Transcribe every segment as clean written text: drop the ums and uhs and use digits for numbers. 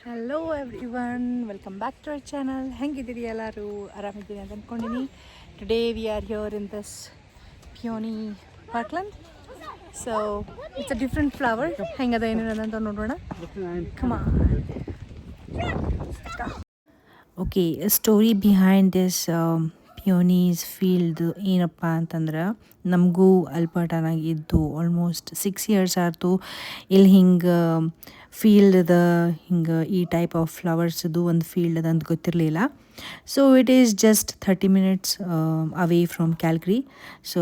Hello everyone, welcome back to our channel. ಹೆಂಗಿದ್ದೀರಿ ಎಲ್ಲರೂ? ಆರಾಮಿದ್ದೀರಿ ಅಂತ ಅಂದ್ಕೊಂಡಿನಿ. Today we are here in this peony parkland. So it's a different flower. ಹೆಂಗದ ಏನೇನದ ಅಂತ ನೋಡೋಣ. Come on. Okay, story behind this peonies field ಏನಪ್ಪ ಅಂತಂದ್ರೆ, ನಮಗೂ ಅಲ್ಬರ್ಟಾನಾಗ ಇದ್ದು ಆಲ್ಮೋಸ್ಟ್ 6 years ಆಯ್ತು. ಇಲ್ಲಿ ಹಿಂಗೆ ಫೀಲ್ಡ್ ಹಿಂಗೆ ಈ ಟೈಪ್ ಆಫ್ ಫ್ಲವರ್ಸ್ದು ಒಂದು ಫೀಲ್ಡ್ ಅದ ಅಂತ ಗೊತ್ತಿರಲಿಲ್ಲ. So it is just 30 minutes away from Calgary. So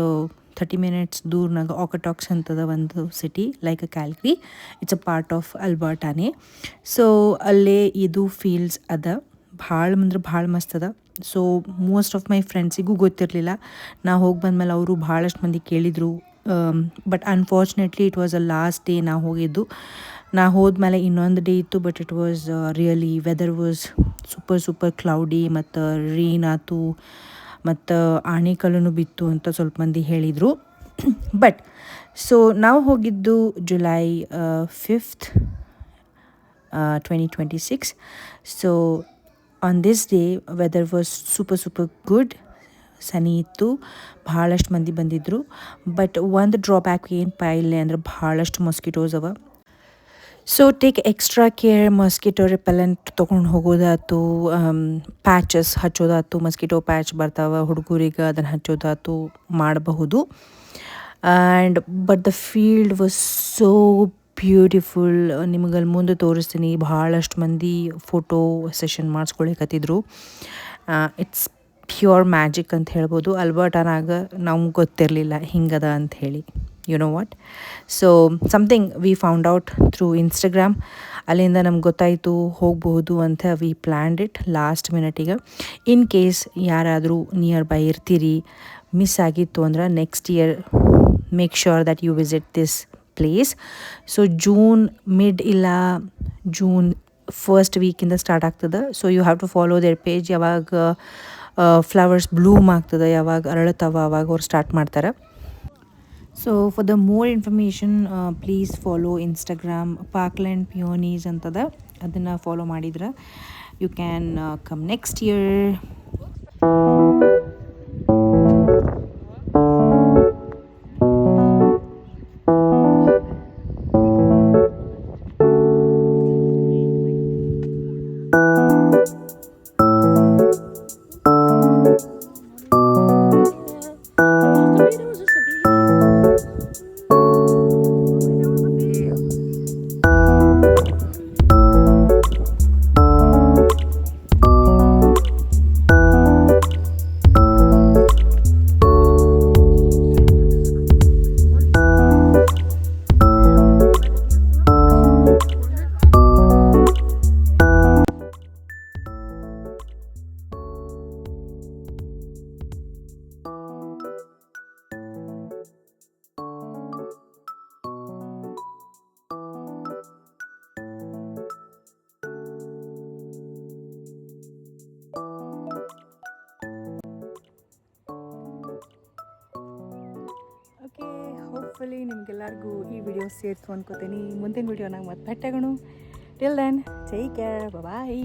30 minutes ದೂರನಾಗ ಆಕಟಾಕ್ಸ್ ಅಂತದ ಒಂದು city like a Calgary. It's a part of ಅಲ್ಬರ್ಟಾನೇ. ಸೊ ಅಲ್ಲೇ ಇದು ಫೀಲ್ಡ್ಸ್ ಅದ. ಭಾಳ ಅಂದ್ರೆ ಭಾಳ ಮಸ್ತ್ ಅದ. ಸೊ ಮೋಸ್ಟ್ ಆಫ್ ಮೈ ಫ್ರೆಂಡ್ಸಿಗೂ ಗೊತ್ತಿರಲಿಲ್ಲ. ನಾ ಹೋಗಿ ಬಂದಮೇಲೆ ಅವರು ಭಾಳಷ್ಟು ಮಂದಿ ಕೇಳಿದರು. But unfortunately it was a last day ನಾ ಹೋಗಿದ್ದು. ನಾ ಹೋದ್ಮೇಲೆ ಇನ್ನೊಂದು ಡೇ ಇತ್ತು, but it was really weather was super cloudy ಮತ್ತು ರೈನ್ ಆಯ್ತು ಮತ್ತು ಆಣೆಕಲ್ಲೂ ಬಿತ್ತು ಅಂತ ಸ್ವಲ್ಪ ಮಂದಿ ಹೇಳಿದರು. ಬಟ್ ಸೊ ನಾವು ಹೋಗಿದ್ದು July 5th, 2026. So on this day weather was super good. Sunny ಇತ್ತು, ಭಾಳಷ್ಟು ಮಂದಿ ಬಂದಿದ್ದರು. ಬಟ್ ಒಂದು ಡ್ರಾಬ್ಯಾಕ್ ಏನಪ್ಪ ಇಲ್ಲೇ ಅಂದ್ರೆ ಭಾಳಷ್ಟು ಮೊಸ್ಕಿಟೋಸ್ ಅವ. So take extra care. Mosquito repellent ತೊಗೊಂಡು ಹೋಗೋದಾಯ್ತು, ಪ್ಯಾಚಸ್ ಹಚ್ಚೋದಾಯ್ತು. ಮೊಸ್ಕಿಟೋ ಪ್ಯಾಚ್ ಬರ್ತಾವೆ ಹುಡುಗರಿಗೆ, ಅದನ್ನು ಹಚ್ಚೋದಾಯ್ತು ಮಾಡಬಹುದು. And but the field was so beautiful. ನಿಮಗೆ ಅಲ್ಲಿ ಮುಂದೆ ತೋರಿಸ್ತೀನಿ. ಭಾಳಷ್ಟು ಮಂದಿ ಫೋಟೋ ಸೆಷನ್ ಮಾಡಿಸ್ಕೊಳಿಕತ್ತಿದ್ರು. ಇಟ್ಸ್ ಪ್ಯೂರ್ ಮ್ಯಾಜಿಕ್ ಅಂತ ಹೇಳ್ಬೋದು. ಅಲ್ಬರ್ಟಾನಾಗ ನಮ್ಗೆ ಗೊತ್ತಿರಲಿಲ್ಲ ಹಿಂಗದ ಅಂಥೇಳಿ. You know what? So something we found out through Instagram. ಅಲ್ಲಿಂದ ನಮ್ಗೆ ಗೊತ್ತಾಯಿತು ಹೋಗಬಹುದು ಅಂತ. ವಿ ಪ್ಲ್ಯಾನ್ಡ್ ಇಟ್ ಲಾಸ್ಟ್ ಮಿನಿಟಿಗೆ. ಇನ್ ಕೇಸ್ ಯಾರಾದರೂ ನಿಯರ್ ಬೈ ಇರ್ತೀರಿ, ಮಿಸ್ ಆಗಿತ್ತು ಅಂದ್ರೆ next year make sure that you visit this place. So June mid ಇಲ್ಲ ಜೂನ್ ಫಸ್ಟ್ ವೀಕಿಂದ ಸ್ಟಾರ್ಟ್ ಆಗ್ತದೆ. So you have to follow their page. ಯಾವಾಗ flowers bloom ಆಗ್ತದೆ, ಯಾವಾಗ ಅರಳತ್ತವ ಅವಾಗ ಅವ್ರು ಸ್ಟಾರ್ಟ್ ಮಾಡ್ತಾರೆ. So for the more information please follow Instagram. Parkland peonies ಅಂತದ, ಅದನ್ನು ಫಾಲೋ ಮಾಡಿದ್ರೆ you can come next year. Okay, hopefully ನಿಮಗೆಲ್ಲರಿಗೂ ಈ ವಿಡಿಯೋ ಸೇರ್ತು ಅನ್ಕೋತೀನಿ. ಮುಂದಿನ ವಿಡಿಯೋನಾಗ ಮತ್ತೆ ಭೇಟಿಯಾಗೋಣ. ಟಿಲ್ ದೆನ್ ಟೇಕ್ ಕೇರ್, ಬಾಯ್.